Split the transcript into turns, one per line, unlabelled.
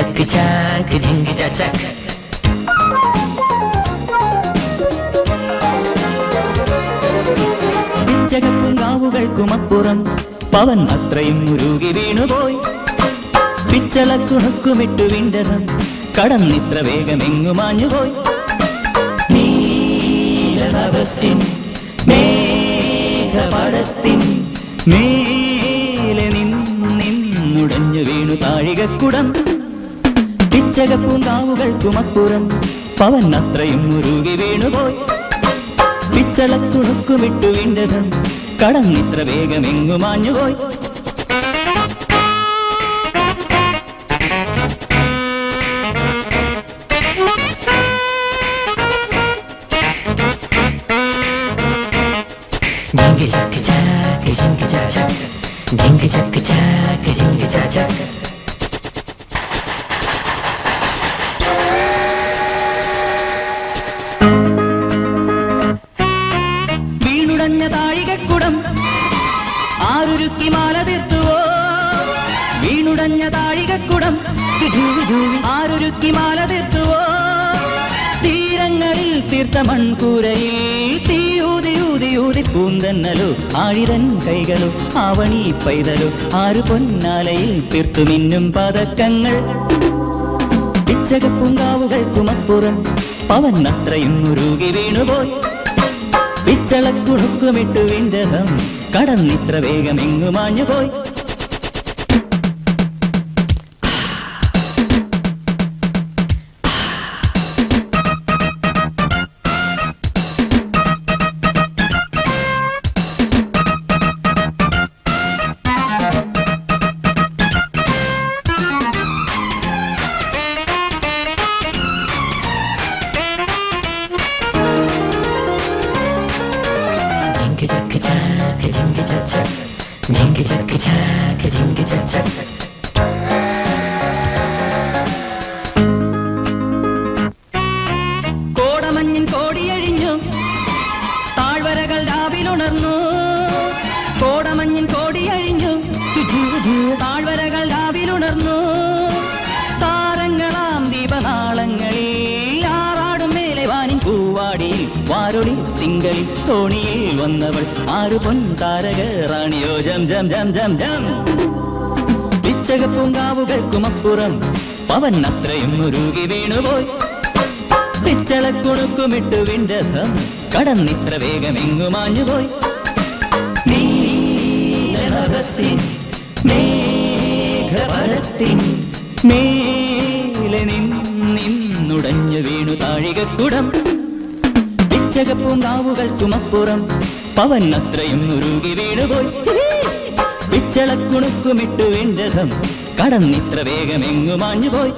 ചക്ക് ചാക്ക് ജിങ്ക് ചാക്ക്. പിച്ചകപ്പുങ്കാവുകൾക്കുമപ്പുറം പവൻ അത്രയും മുരുകി വീണുപോയി. പിച്ചളക്കുണുക്കുമിട്ടു വിണ്ടതം കടന്നിത്ര വേഗമെങ്ങുമാഞ്ഞുപോയി. നീലനഭസിൻ മേഘപടത്തിൻ മേലെ നിന്നുടഞ്ഞു വീണു താഴികക്കുടം. പിച്ചകപ്പൂങ്കാവുകൾക്കുമപ്പുറം പവൻ അത്രയും മുരുകി വീണുപോയി. പിച്ചളക്കുണുക്കുമിട്ടു വിണ്ടതം കടന്നിത്ര വേഗമെങ്ങുമാഞ്ഞുപോയി. ജിങ്ക് ചക്ക് ചാക്ക് ജിങ്ക് ചാക്ക് ജിങ്ക് ചക്ക് ചാക്ക് ജിങ്ക് ചാക്ക്. വീണുടഞ്ഞ താഴികക്കുടം ആരുരുക്കി മാല തീർത്തുവോ. വീണുടഞ്ഞ താഴികക്കുടം ആരുരുക്കി മാല തീർത്തുവോ. തീരങ്ങളിൽ തീർത്ത മൺകൂരയിൽ തീയൂതി പൂന്തന്നലോ ആഴിരൻ കൈകളോ ആവണി പൈതലോ ആരു പൊന്നാലയിൽ തീർത്തു മിന്നും പതക്കങ്ങൾ. പിച്ചകപ്പൂങ്കാവുകൾക്കുമപ്പുറം പവൻ അത്രയും മുരുകി വീണുപോയി. പിച്ചളക്കുണുക്കുമിട്ടു വിണ്ടതം കടന്നിത്ര വേഗമെങ്ങുമാഞ്ഞുപോയി. ജിങ്ക് ചക്ക് ചാക്ക് ജിങ്ക് ചാക്ക് ജിങ്ക് ചക്ക് ചാക്ക് ജിങ്ക് ചാക്ക്. കോടമഞ്ഞിൻ കോടിയഴിഞ്ഞു താഴ്വരകൾ രാവിലുണർന്നു. കോടമഞ്ഞിൻ കോടിയഴിഞ്ഞു താഴ്വരകൾ രാവിലുണർന്നു. താരങ്ങളാം ദീപനാളങ്ങളിൽ ആറാടും മേലെ വാനിൻ പൂവാടിയിൽ വാരൊളി തിങ്കളിൽ തോണിയിൽ വന്നവൾ ആരു പൊൻ താരക റാണിയോ ജം ജം ജം ജം ജം. പിച്ചകപ്പൂങ്കാവുകൾക്കുമപ്പുറം പവൻ അത്രയും മുരുകി വീണുപോയി. പിച്ചളക്കുണുക്കുമിട്ടു വിണ്ടതം കടന്നിത്ര വേഗമെങ്ങുമാഞ്ഞുപോയി. നീലനഭസിൻ മേഘപടത്തിൻ മേലെ നിന്നുടഞ്ഞു വീണു താഴികക്കുടം. പിച്ചകപ്പൂങ്കാവുകൾക്കുമപ്പുറം പവൻ അത്രയും മുരുകി വീണുപോയി. പിച്ചളക്കുണുക്കുമിട്ടു വിണ്ടതം കടന്നിത്ര വേഗമെങ്ങുമാഞ്ഞുപോയി.